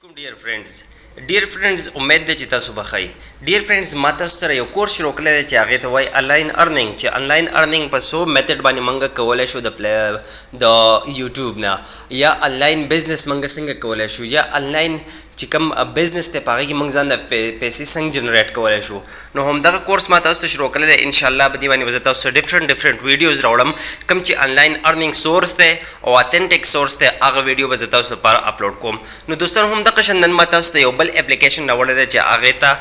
Alaikum dear friends امید ده چې تاسو بخای dear friends ما تاسو سره یو کورس شروع کړی چې هغه ته وای آنلاین ارنینګ چې آنلاین ارنینګ په سو میتھډ باندې منګه کولای شو د یوټیوب نه یا آنلاین بزنس منګه څنګه کولای شو یا آنلاین چې کوم بزنس ته پاره کې منګ ځان پیسې څنګه جنریټ کولای شو نو هم دا کورس ما تاسو ته شروع کړل ان شاء الله به دی باندې وزته تاسو ډیفرنٹ ویډیوز راوړم کوم چې آنلاین ارنینګ سورس ته او اتھنټیک سورس ته هغه ویډیو به تاسو لپاره اپلوډ کوم نو دوستان هم د قشن نن ما تاسو ته یو بل اپلیکیشن راوړل چې هغه ته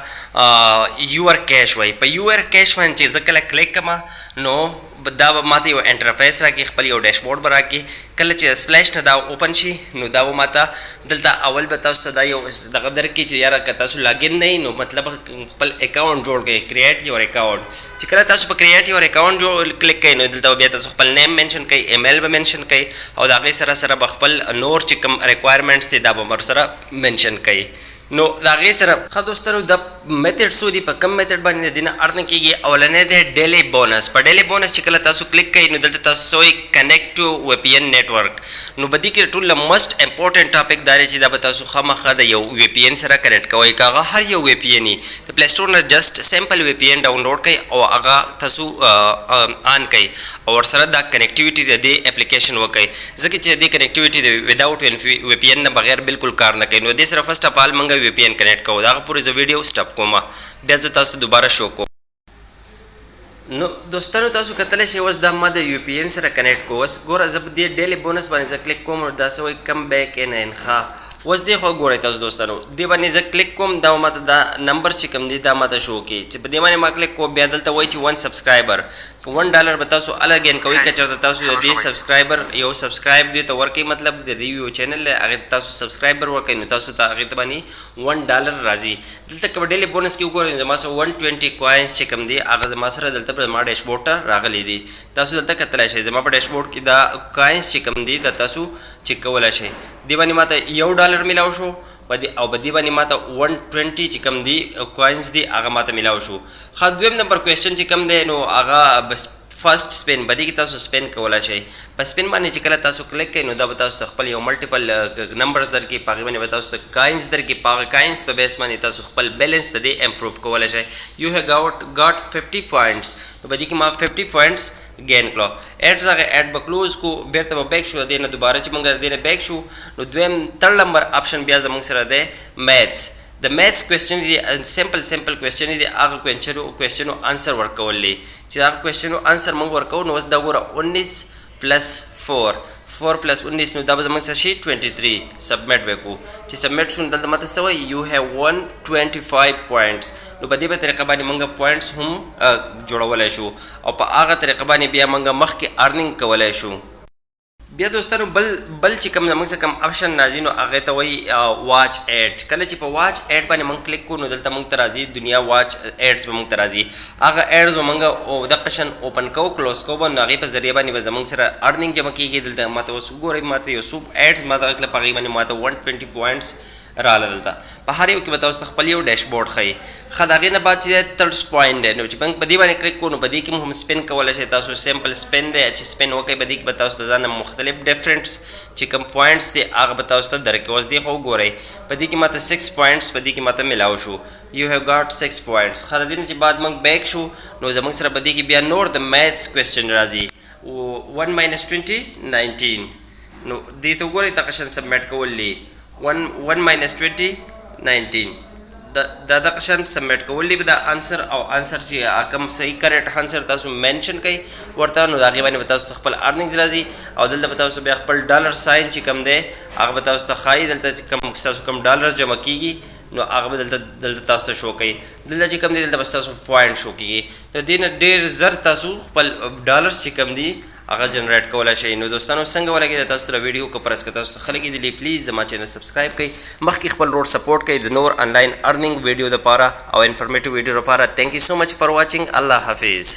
یور کیش وای په یور کیش باندې چې ځکه کلیک کما نو دا ماته یو انټرفیس راکې خپل یو ډیشبورډ به راکې کله چې سپلیش نه دا اوپن شي نو دا ماته دلته اول به تاسو دا یو دغه درکې چې یاره که تاسو لاګین نه نو مطلب خپل اکاونټ جوړ کړئ کریټ یور اکاونټ چې کله تاسو په کریټ یور اکاونټ کلیک کړئ نو دلته بیا تاسو خپل نیم منشن کړئ ایمیل به منشن کړئ او د هغې سره سره به خپل نور چې کوم ریکوایرمنټس دي دا به ورسره منشن کړئ نو دا غي سره ښه دوستانو د میتھډ سو دی په کم میتھډ باندې دینه ارن کیږي اولنې دی ډیلی بونس په ډیلی بونس چې کله تاسو کلیک کړئ نو دلته تاسو سوې کنیکټ ټو وی پی ان نیټورک نو بدی کې ټول موست امپورټنت ټاپک دا چې دا به تاسو خامخا د یو وی پی ان سره کنیکټ کوئ کاغه هر یو وی پی ان د پلی سٹور نه جست سمپل وی پی ان ډاونلوډ کړئ او هغه تاسو آن کړئ او سره دا کنیکټیویټي د اپلیکیشن وکړئ ځکه چې د کنیکټیویټي د وداوټ وی پی ان نه بغیر بالکل کار نه کوي نو د سره فرست اف آل منګه وی پی ان کنیکټ کوو دا پورې ز ویډیو سټاپ کوم بیا زه تاسو دوباره شو کوم نو دوستانو تاسو کتلی شئ اوس دا ما د یو پی ان سره کنیکټ کو اوس ګوره زه په دې ډیلی بونس باندې زه کلیک کوم دا څه وایي کم بیک ان ښه اوس دې خو ګورئ تاسو دوستانو دې باندې زه کلیک کوم دا ماته دا نمبر چې کوم دی دا ماته شو کړي چې په دې باندې ما کلیک کوم بیا دلته وایي چې 1 سبسکرایبر $1 به تاسو الګین کوئ که چېرته تاسو د دې سبسکرایبر یو سبسکرایب دې ته ورکوئ مطلب د دې یو چینل دی هغې تاسو سبسکرایبر ورکوئ نو تاسو ته هغې ته باندې $1 راځي دلته که ډیلی بونس کې وګورئ زما سره 120 کوینس چې کوم دی هغه زما سره دلته په ما ډیشبورډ ته راغلی دي تاسو دلته کتلی شئ زما په ډیشبورډ کې دا کوینس چې کوم دی دا تاسو چیک کولی شئ دې باندې ماته $1 میلاو شو او په دې باندې ماته 120 چې کوم دی کوینس دی هغه ماته میلاو شو ښه دویم نمبر کوېسچن چې کوم دی نو هغه فرست سپین بدی کې تاسو سپین کولای شئ په سپین باندې چې کله تاسو کلیک کړئ نو دا به تاسو ته خپل یو ملټیپل نمبرز درکړي په هغې باندې به تاسو ته کاینس درکړي په هغه کاینس په بیس باندې تاسو خپل بیلنس ته دی امپروف کولی شئ یو هیو ګاټ 50 پوینټس نو په دې کې ما 50 پوینټس گین کړو ایډز هغه ایډ به کلوز کو بیرته به بیک شو دې نه دوباره چې موږ دې نه بیک شو نو دویم تھرډ نمبر آپشن بیا زموږ سره دی میتھس د میتھس کوېسچن دی سمپل کوېسچن دی هغه کوېسچنو آنسر ورکول دی چې هغه کوېسچنو آنسر موږ ورکوو نو اوس دا ګوره 19 پلس 4 پلس 19 نو دا به زموږ سره شي 23 سبمیټ به کړو چې سبمیټ شو نو دلته ماته څه وایي یو هیو 125 پوینټس نو په دې به طریقه باندې موږ پوینټس هم جوړولی شو او په هغه طریقه باندې بیا موږ مخکې ارنینګ کولی شو بیا دوستانو بل چې کوم زموږ څه کوم آپشن راځي نو هغې ته وایي واچ ایډ کله چې په واچ ایډ باندې موږ کلیک کوو نو دلته موږ ته راځي دنیا واچ ایډز به موږ ته راځي هغه ایډز به موږ د قشن اوپن کوو کلوز کوو نو هغې په ذریعه باندې به زموږ سره ارنینګ جمع کېږي دلته ماته اوس وګورئ ماته یو څو ایډز ماته په هغې باندې ماته 120 پوینټس راغله دلته په هر یو کې به تاسو ته خپل یو ډیشبورډ ښیي ښه د هغې نه بعد چې تھرډ پوینټ دی نو چې موږ په دې باندې کلیک کوو نو په دې کې هم سپین کولی شئ تاسو سمپل سپین دی چې سپین وکړئ په دې کې به تاسو ته ځان مختلف ډفرنټس چې کوم پوینټس دی هغه به تاسو ته درکړي اوس دې خو وګورئ په دې کې ماته 6 پوینټس په دې کې ماته میلاو شو یو هیو ګاټ 6 پوینټس ښه د دې نه چې بعد موږ بیک شو نو زموږ سره په دې کې بیا نور د میتھس کوېسچن راځي 1 minus 20 19 نو دې ته وګورئ تا قشن سبمیټ کول دی 1 minus 20 19 دا قشن سبمیټ کول دی به دا آنسر او آنسر چې کوم صحیح کریکټ آنسر تاسو منشن کړئ ورته نو د هغې باندې به تاسو ته خپل ارنینګز راځي او دلته به تاسو بیا خپل ډالر ساین چې کوم دی هغه به تاسو ته ښایي دلته چې تاسو کوم ډالرز جمع کېږي نو هغه به دلته تاسو ته شو کوي دلته چې کوم دی دلته به تاسو پوینټ شو کېږي نو دې نه ډېر زر تاسو خپل ډالرز چې کوم دي هغه جنریټ کولی شئ نو دوستانو څنګه ولګېده تاسو ته ویډیو که پرس که تاسو ته ښه لګېدلي پلیز زما چینل سبسکرایب کړئ مخکې خپل ورور سپورټ کړئ د نور آنلاین ارنینګ ویډیو دپاره او انفارمیټیو ویډیو دپاره تھینک یو سو مچ فار واچینګ الله حافظ